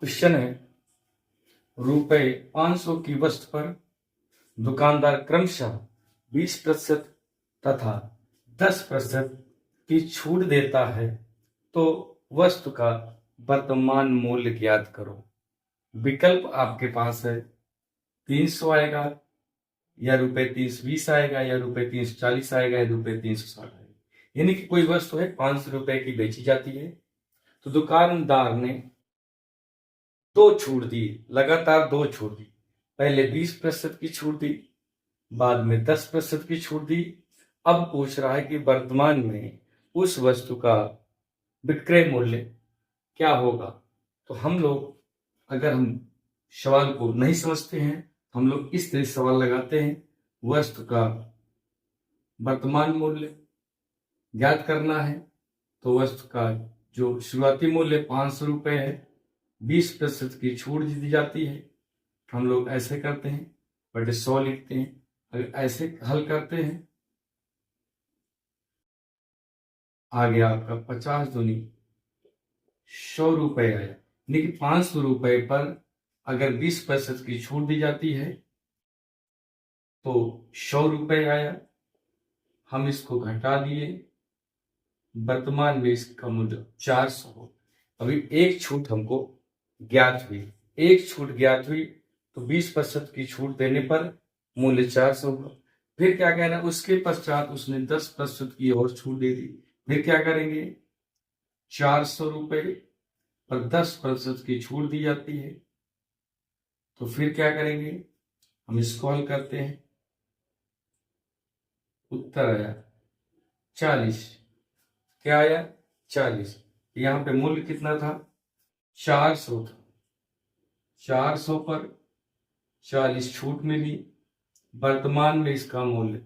Question है, रुपए 500 की वस्तु पर दुकानदार क्रमशः 20% तथा 10% की छूट देता है, तो वस्तु का वर्तमान मूल्य ज्ञात करो। विकल्प आपके पास है, 300 आएगा या रुपए 320 आएगा या रुपए 340 आएगा या रुपए 360 आएगा। यानी कि कोई वस्तु है 500 रुपए की बेची जाती है, तो दुकानदार ने दो छूट दी, लगातार दो छूट दी। पहले 20% की छूट दी, बाद में 10% की छूट दी। अब पूछ रहा है कि वर्तमान में उस वस्तु का विक्रय मूल्य क्या होगा। तो हम लोग अगर हम सवाल को नहीं समझते हैं, हम लोग इस तरह सवाल लगाते हैं, वस्तु का वर्तमान मूल्य ज्ञात करना है। तो वस्तु का जो शुरुआती मूल्य 500 रुपए है, 20% की छूट दी जाती है। हम लोग ऐसे करते हैं, बटे 100 लिखते हैं। अगर ऐसे हल करते हैं, आ गया आपका 50 दूनी 100 रुपए आया। यानी कि 500 रुपए पर अगर 20% की छूट दी जाती है तो 100 रुपए आया। हम इसको घटा दिए, वर्तमान में इसका मूल्य 400 हो। अभी एक छूट हमको ज्ञात हुई, एक छूट ज्ञात हुई, तो 20% की छूट देने पर मूल्य 400 हुआ। फिर क्या कहना है, उसके पश्चात उसने 10% की और छूट दे दी। फिर क्या करेंगे, 400 रुपए पर 10% की छूट दी जाती है। तो फिर क्या करेंगे, हम इसको हल करते हैं। उत्तर आया 40। क्या आया, 40। यहां पे मूल्य कितना था, 400 था। 400 पर 40 छूट मिली, वर्तमान में इसका मूल्य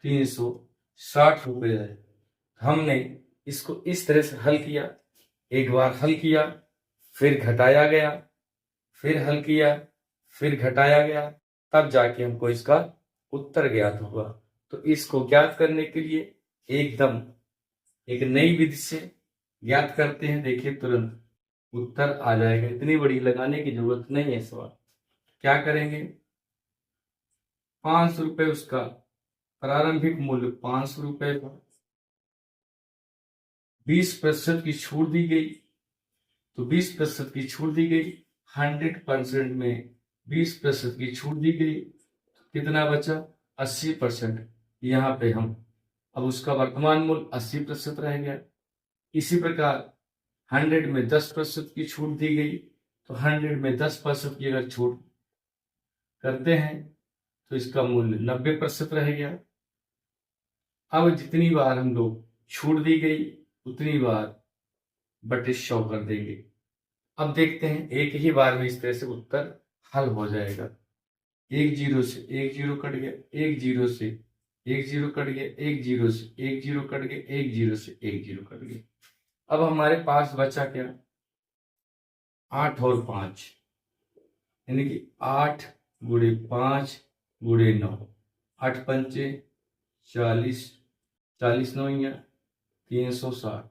360 रुपए है। हमने इसको इस तरह से हल किया, एक बार हल किया, फिर घटाया गया, फिर हल किया, फिर घटाया गया, तब जाके हमको इसका उत्तर ज्ञात हुआ। तो इसको ज्ञात करने के लिए एकदम एक नई विधि से ज्ञात करते हैं। देखिए, तुरंत उत्तर आ जाएगा, इतनी बड़ी लगाने की जरूरत नहीं है सवाल। क्या करेंगे, 500 रुपए उसका प्रारंभिक मूल्य 500 रुपए था, 20% की छूट दी गई, तो 20% की छूट दी गई, 100% में 20% की छूट दी गई, कितना बचा, 80%। यहाँ पे हम अब उसका वर्तमान मूल्य 80% रह गया। इसी प्रकार 100 में 10% की छूट दी गई, तो 100 में 10% की अगर छूट करते हैं तो इसका मूल्य 90% रह गया। अब जितनी बार हम लोग छूट दी गई उतनी बार बटे 100 कर देंगे। अब देखते हैं, एक ही बार में इस तरह से उत्तर हल हो जाएगा। एक जीरो से एक जीरो कट गया, एक जीरो से एक जीरो कट गया, एक जीरो से एक जीरो कट गया, एक जीरो से एक जीरो कट गया। अब हमारे पास बचा क्या, 8 और 5, यानी कि 8 गुणे 5 गुणे 9, 8 पंचे 40, 40 9 360।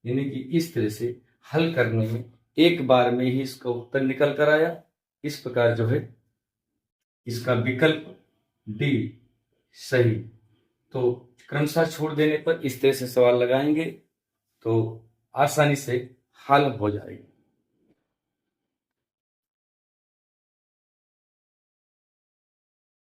यानी कि इस तरह से हल करने में एक बार में ही इसका उत्तर निकल कर आया। इस प्रकार जो है इसका विकल्प डी सही। तो क्रमशः छोड़ देने पर इस तरह से सवाल लगाएंगे तो आसानी से हल हो जाएगा।